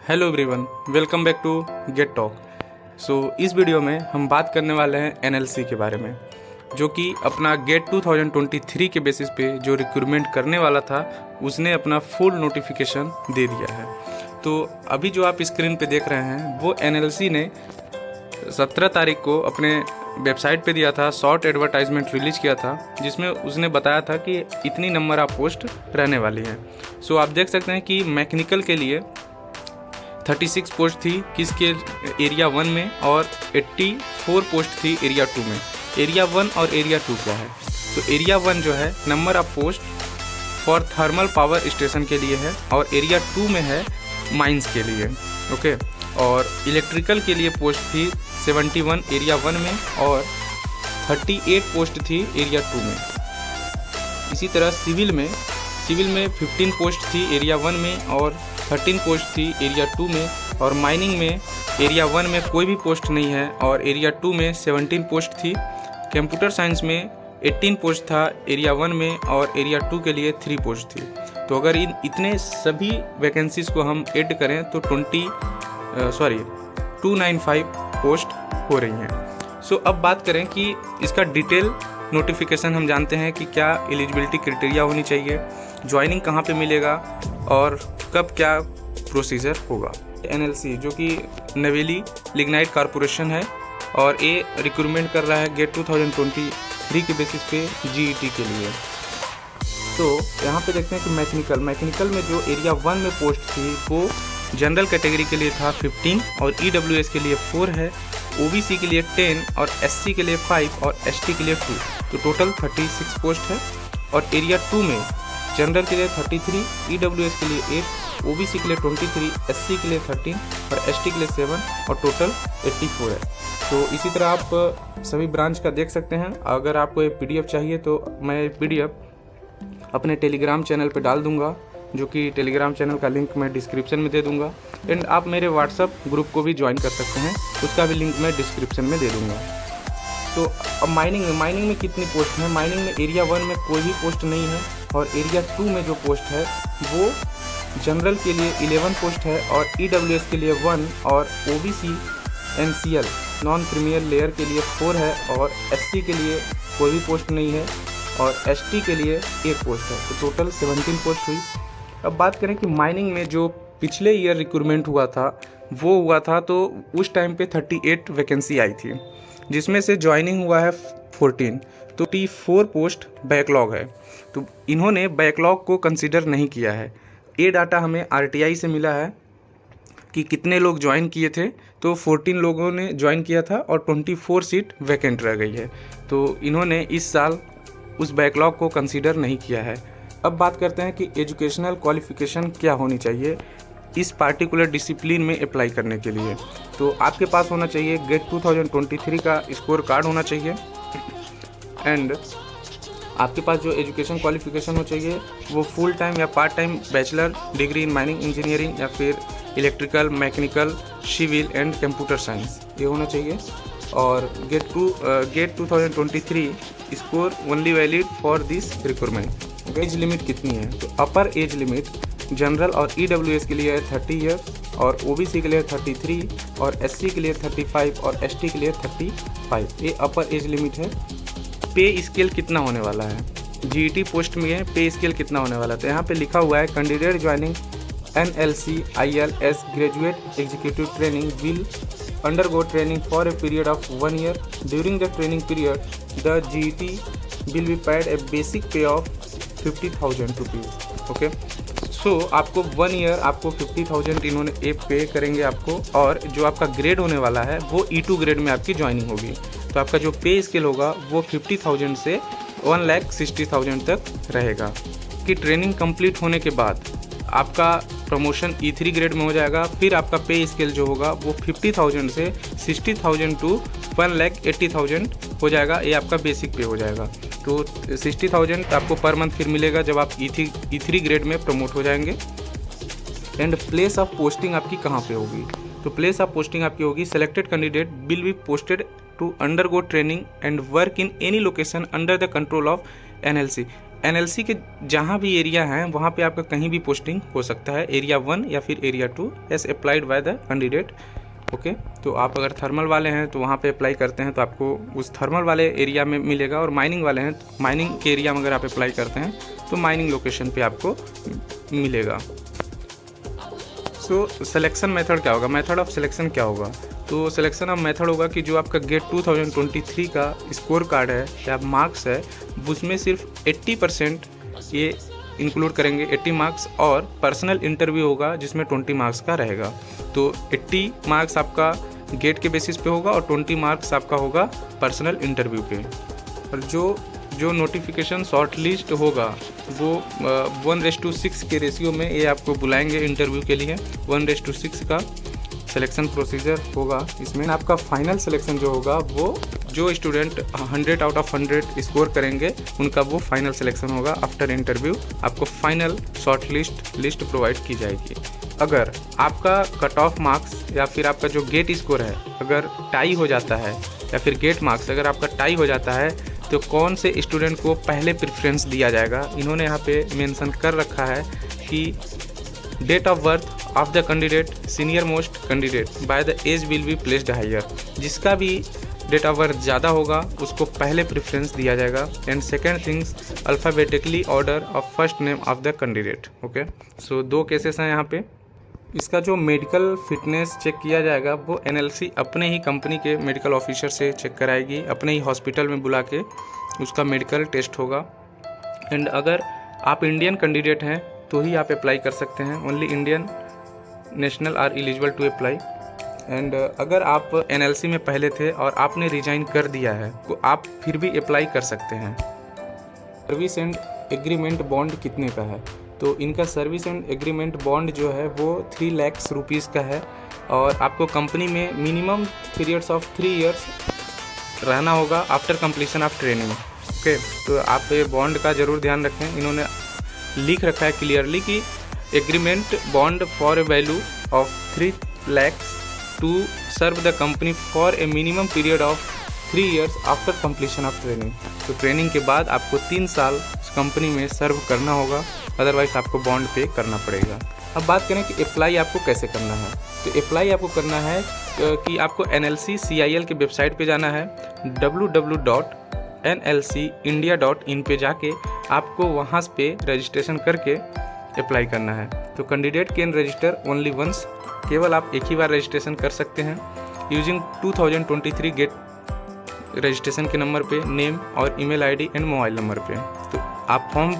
Hello everyone, welcome back to GATE talk. इस video में हम बात करने वाले हैं एनएलसी के बारे में, जो कि अपना गेट 2023 के बेसिस पे जो रिक्रूटमेंट करने वाला था उसने अपना फुल नोटिफिकेशन दे दिया है। तो अभी जो आप स्क्रीन पे देख रहे हैं वो एनएलसी ने 17 तारीख को अपने वेबसाइट पे दिया था, शॉर्ट एडवर्टाइजमेंट रिलीज किया था, जिसमें उसने बताया था कि इतनी नंबर ऑफ पोस्ट रहने वाली है। आप देख सकते हैं कि मैकेनिकल के लिए 36 पोस्ट थी किसके एरिया 1 में और 84 पोस्ट थी एरिया 2 में। एरिया 1 और एरिया 2 क्या है? तो एरिया 1 जो है number of post for thermal power station के लिए है और एरिया 2 में है माइंस के लिए। ओके, और इलेक्ट्रिकल के लिए पोस्ट थी 71 एरिया 1 में और 38 पोस्ट थी एरिया 2 में। इसी तरह सिविल में 15 पोस्ट थी एरिया 1 में और 13 पोस्ट थी एरिया 2 में। और माइनिंग में एरिया 1 में कोई भी पोस्ट नहीं है और एरिया 2 में 17 पोस्ट थी। कंप्यूटर साइंस में 18 पोस्ट था एरिया 1 में और एरिया 2 के लिए 3 पोस्ट थी। तो अगर इतने सभी वैकेंसीज़ को हम ऐड करें तो 295 पोस्ट हो रही हैं। अब बात करें कि इसका डिटेल नोटिफिकेशन हम जानते हैं कि क्या एलिजिबिलिटी क्राइटेरिया होनी चाहिए, ज्वाइनिंग कहाँ पे मिलेगा और कब क्या प्रोसीजर होगा। एनएलसी जो कि नवेली लिग्नाइट कॉरपोरेशन है और ये रिक्रूटमेंट कर रहा है गेट 2023 के बेसिस पे जीईटी के लिए। तो यहाँ पे देखते हैं कि मैकेनिकल में जो एरिया 1 में पोस्ट थी वो जनरल कैटेगरी के लिए था 15 और ईडब्ल्यूएस के लिए 4 है, ओबीसी के लिए 10 और एससी के लिए 5 और एसटी के लिए 2। तो टोटल 36 पोस्ट है। और एरिया 2 में जनरल के लिए 33, ईडब्ल्यूएस के लिए 8, ओबीसी के लिए 23, एससी के लिए 13 और एसटी के लिए 7 और टोटल 84 है। तो इसी तरह आप सभी ब्रांच का देख सकते हैं। अगर आपको ये पीडीएफ चाहिए तो मैं पीडीएफ अपने टेलीग्राम चैनल पे डाल दूंगा, जो कि टेलीग्राम चैनल का लिंक मैं डिस्क्रिप्शन में दे दूंगा। एंड आप मेरे व्हाट्सअप ग्रुप को भी ज्वाइन कर सकते हैं, उसका भी लिंक मैं डिस्क्रिप्शन में दे दूंगा। तो अब माइनिंग में कितनी पोस्ट है? माइनिंग में एरिया 1 में कोई भी पोस्ट नहीं है और एरिया 2 में जो पोस्ट है वो जनरल के लिए 11 पोस्ट है और ईडब्ल्यूएस के लिए 1 और ओबीसी एनसीएल नॉन क्रीमियल लेयर के लिए 4 है और एससी के लिए कोई भी पोस्ट नहीं है और एसटी के लिए 1 पोस्ट है। तो टोटल 17 पोस्ट हुई। अब बात करें कि माइनिंग में जो पिछले ईयर रिक्रूटमेंट हुआ था तो उस टाइम पे 38 वैकेंसी आई थी, जिसमें से ज्वाइनिंग हुआ है 14। तो 4 पोस्ट बैकलॉग है। तो इन्होंने बैकलॉग को कंसीडर नहीं किया है। ये डाटा हमें आरटीआई से मिला है कि कितने लोग ज्वाइन किए थे। तो 14 लोगों ने ज्वाइन किया था और 24 सीट वैकेंट रह गई है। तो इन्होंने इस साल उस बैकलॉग को कंसीडर नहीं किया है। अब बात करते हैं कि एजुकेशनल क्वालिफिकेशन क्या होनी चाहिए इस पार्टिकुलर डिसिप्लिन में अप्लाई करने के लिए। तो आपके पास होना चाहिए गेट 2023 का स्कोर कार्ड होना चाहिए एंड आपके पास जो एजुकेशन क्वालिफिकेशन हो चाहिए वो फुल टाइम या part time bachelor degree in mining engineering या फिर electrical, mechanical, civil and computer science ये होना चाहिए। और GATE 2023 score only valid for this recruitment. Age limit कितनी है? तो अपर एज लिमिट जनरल और ईडब्ल्यूएस के लिए है 30 ईयर्स और ओबीसी के लिए 33 और एससी के लिए 35 और एसटी के लिए 35। ये अपर एज लिमिट है। पे स्केल कितना होने वाला है? जीईटी पोस्ट में पे स्केल कितना होने वाला है? तो यहाँ पे लिखा हुआ है candidate joining NLC ILS graduate executive training will undergo training for a period of 1 year. During the training period, the GET will be paid a basic pay of 50,000 rupees. Okay. आपको 1 ईयर आपको 50,000 इन्होंने पे करेंगे आपको, और जो आपका grade होने वाला है वो E2 ग्रेड में आपकी ज्वाइनिंग होगी। तो आपका जो पे स्केल होगा वो 50,000 से 1,60,000 तक रहेगा। कि ट्रेनिंग कंप्लीट होने के बाद आपका प्रमोशन E3 ग्रेड में हो जाएगा। फिर आपका पे स्केल जो होगा वो 50,000 से 60,000 टू 1,80,000 हो जाएगा। ये आपका बेसिक पे हो जाएगा। तो 60,000 आपको पर मंथ फिर मिलेगा जब आप E3 ग्रेड में प्रमोट हो जाएंगे। एंड प्लेस ऑफ पोस्टिंग आपकी कहाँ पे होगी? तो प्लेस ऑफ पोस्टिंग आपकी होगी selected candidate will be posted to undergo training and work in any location under the control of NLC. NLC के जहाँ भी एरिया हैं वहाँ पे आपका कहीं भी पोस्टिंग हो सकता है, एरिया 1 या फिर area 2 as applied by the candidate. Okay, तो आप अगर थर्मल वाले हैं तो वहाँ पे अप्लाई करते हैं तो आपको उस थर्मल वाले एरिया में मिलेगा, और माइनिंग वाले हैं तो माइनिंग के एरिया में अगर आप अप्लाई करते हैं तो माइनिंग लोकेशन पे आपको मिलेगा। सो सिलेक्शन मेथड क्या होगा, मेथड ऑफ सिलेक्शन क्या होगा? तो सिलेक्शन ऑफ मेथड होगा कि जो आपका गेट 2023 का स्कोर कार्ड है या मार्क्स है उसमें सिर्फ 80% ये इंक्लूड करेंगे, 80 मार्क्स, और पर्सनल इंटरव्यू होगा जिसमें 20 मार्क्स का रहेगा। तो 80 मार्क्स आपका गेट के बेसिस पे होगा और 20 मार्क्स आपका होगा पर्सनल इंटरव्यू पे। और जो नोटिफिकेशन शॉर्ट लिस्ट होगा वो 1:6 के रेशियो में ये आपको बुलाएंगे इंटरव्यू के लिए। 1:6 का सिलेक्शन प्रोसीजर होगा। इसमें आपका फाइनल सिलेक्शन जो होगा वो जो स्टूडेंट 100 आउट ऑफ 100 स्कोर करेंगे उनका वो फाइनल सिलेक्शन होगा। आफ्टर इंटरव्यू आपको फाइनल शॉर्ट लिस्ट प्रोवाइड की जाएगी। अगर आपका कट ऑफ मार्क्स या फिर आपका जो गेट स्कोर है अगर टाई हो जाता है, या फिर गेट मार्क्स अगर आपका टाई हो जाता है, तो कौन से स्टूडेंट को पहले प्रेफरेंस दिया जाएगा, इन्होंने यहाँ पे मेंशन कर रखा है कि date of birth of the candidate senior most candidate by the age will be placed higher. जिसका भी डेट ऑफ बर्थ ज़्यादा होगा उसको पहले प्रेफरेंस दिया जाएगा। And second things alphabetically order of first name of the candidate. Okay, so 2 cases हैं यहाँ पे। इसका जो मेडिकल फिटनेस चेक किया जाएगा वो एनएलसी अपने ही कंपनी के मेडिकल ऑफिसर से चेक कराएगी, अपने ही हॉस्पिटल में बुला के उसका मेडिकल टेस्ट होगा। एंड अगर आप इंडियन कैंडिडेट हैं तो ही आप अप्लाई कर सकते हैं। Only Indian national are eligible to apply. And अगर आप एनएलसी में पहले थे और आपने रिजाइन कर दिया है तो आप फिर भी अप्लाई कर सकते हैं। सर्विस एंड एग्रीमेंट बॉन्ड कितने का है? तो इनका सर्विस एंड एग्रीमेंट बॉन्ड जो है वो 3 लाख रुपीज़ का है, और आपको कंपनी में मिनिमम पीरियड्स ऑफ 3 इयर्स रहना होगा after completion of training. Okay, तो आप ये बॉन्ड का ज़रूर ध्यान रखें। इन्होंने लिख रखा है क्लियरली कि agreement bond for a value of 3 lakh to serve the company for a minimum period of 3 years after completion of training. तो ट्रेनिंग के बाद आपको 3 साल उस कंपनी में सर्व करना होगा, अदरवाइज आपको बॉन्ड पे करना पड़ेगा। अब बात करें कि अप्लाई आपको कैसे करना है। तो अप्लाई आपको करना है कि आपको NLC CIL के वेबसाइट पे जाना है, www.nlcindia.in पे जाके आपको वहाँ पे रजिस्ट्रेशन करके अप्लाई करना है। तो candidate can register only once, केवल आप एक ही बार रजिस्ट्रेशन कर सकते हैं यूजिंग 2023 गेट रजिस्ट्रेशन के नंबर पे, नेम और email ID and mobile number पे। तो आप फॉर्म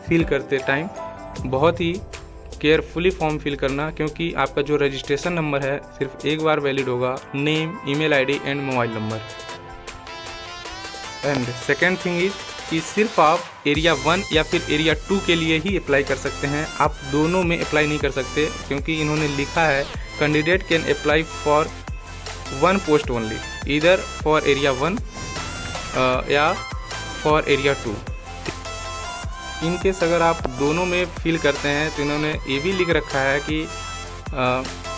फिल करते टाइम बहुत ही केयरफुली फॉर्म फिल करना, क्योंकि आपका जो रजिस्ट्रेशन नंबर है सिर्फ एक बार वैलिड होगा, name, email ID and mobile number. And second thing is कि सिर्फ आप एरिया 1 या फिर एरिया 2 के लिए ही अप्लाई कर सकते हैं, आप दोनों में अप्लाई नहीं कर सकते, क्योंकि इन्होंने लिखा है candidate can apply for 1 post only, either for area 1 या फॉर एरिया 2। इन केस अगर आप दोनों में फिल करते हैं तो इन्होंने ये भी लिख रखा है कि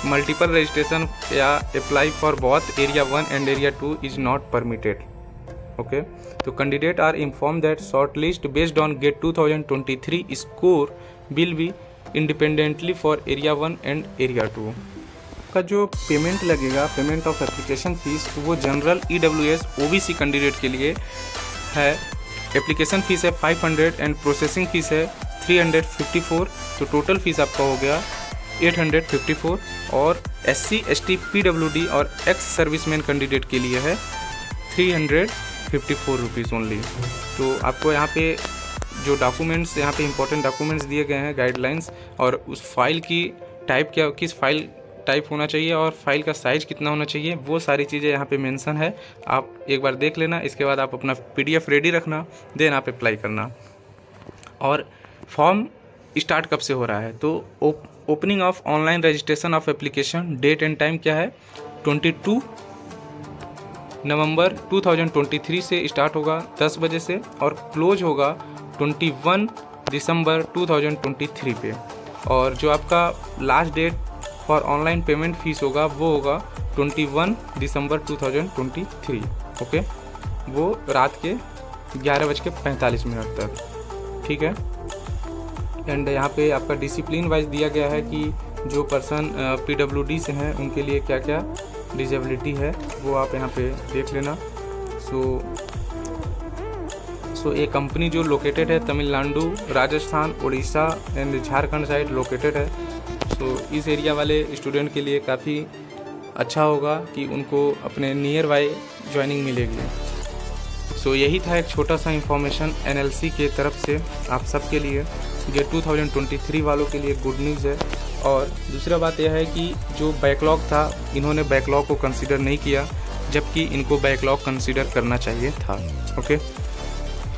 मल्टीपल रजिस्ट्रेशन या apply for both area 1 and area 2 is not permitted. Okay, तो candidate are inform that short list based on GATE 2023 score will be independently for area 1 and area 2 का जो पेमेंट लगेगा, पेमेंट ऑफ एप्लीकेशन फ़ीस, वो general EWS OBC candidate के लिए है। Application fees है 500 and processing fees है 354। तो टोटल फीस आपका हो गया 854। और SC ST PWD और एक्स सर्विसमैन कैंडिडेट के लिए है 354 रुपीज़ ओनली। तो आपको यहाँ पे जो डॉक्यूमेंट्स, यहाँ पे इंपॉर्टेंट डॉक्यूमेंट्स दिए गए हैं, गाइडलाइंस, और उस फाइल की टाइप क्या, किस फाइल टाइप होना चाहिए और फाइल का साइज़ कितना होना चाहिए, वो सारी चीज़ें यहाँ पे मेंशन है। आप एक बार देख लेना, इसके बाद आप अपना PDF रेडी रखना, देन आप अप्लाई करना। और फॉर्म स्टार्ट कब से हो रहा है? तो opening of online registration of application, date and time क्या है? 22 नवंबर 2023 से स्टार्ट होगा 10 बजे से, और क्लोज होगा 21 दिसंबर 2023 पे। और जो आपका last date for online payment fees होगा वो होगा 21 दिसंबर 2023। ओके, वो रात के 11:45 तक। ठीक है। एंड यहाँ पे आपका डिसिप्लिन वाइज दिया गया है कि जो पर्सन PWD से हैं उनके लिए क्या क्या डिजेबिलिटी है वो आप यहाँ पे देख लेना। सो ये कंपनी जो लोकेटेड है Tamil Nadu, Rajasthan, Orissa and Jharkhand side located है। सो इस एरिया वाले स्टूडेंट के लिए काफ़ी अच्छा होगा कि उनको अपने नियर बाय ज्वाइनिंग मिलेगी। सो यही था एक छोटा सा इंफॉर्मेशन NLC के तरफ से आप सब के लिए। ये 2023 वालों के लिए गुड न्यूज़ है। और दूसरा बात यह है कि जो बैकलॉग था इन्होंने बैकलॉग को कंसीडर नहीं किया, जबकि इनको बैकलॉग कंसीडर करना चाहिए था। ओके,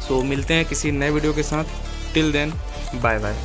सो मिलते हैं किसी नए वीडियो के साथ। Till then bye bye.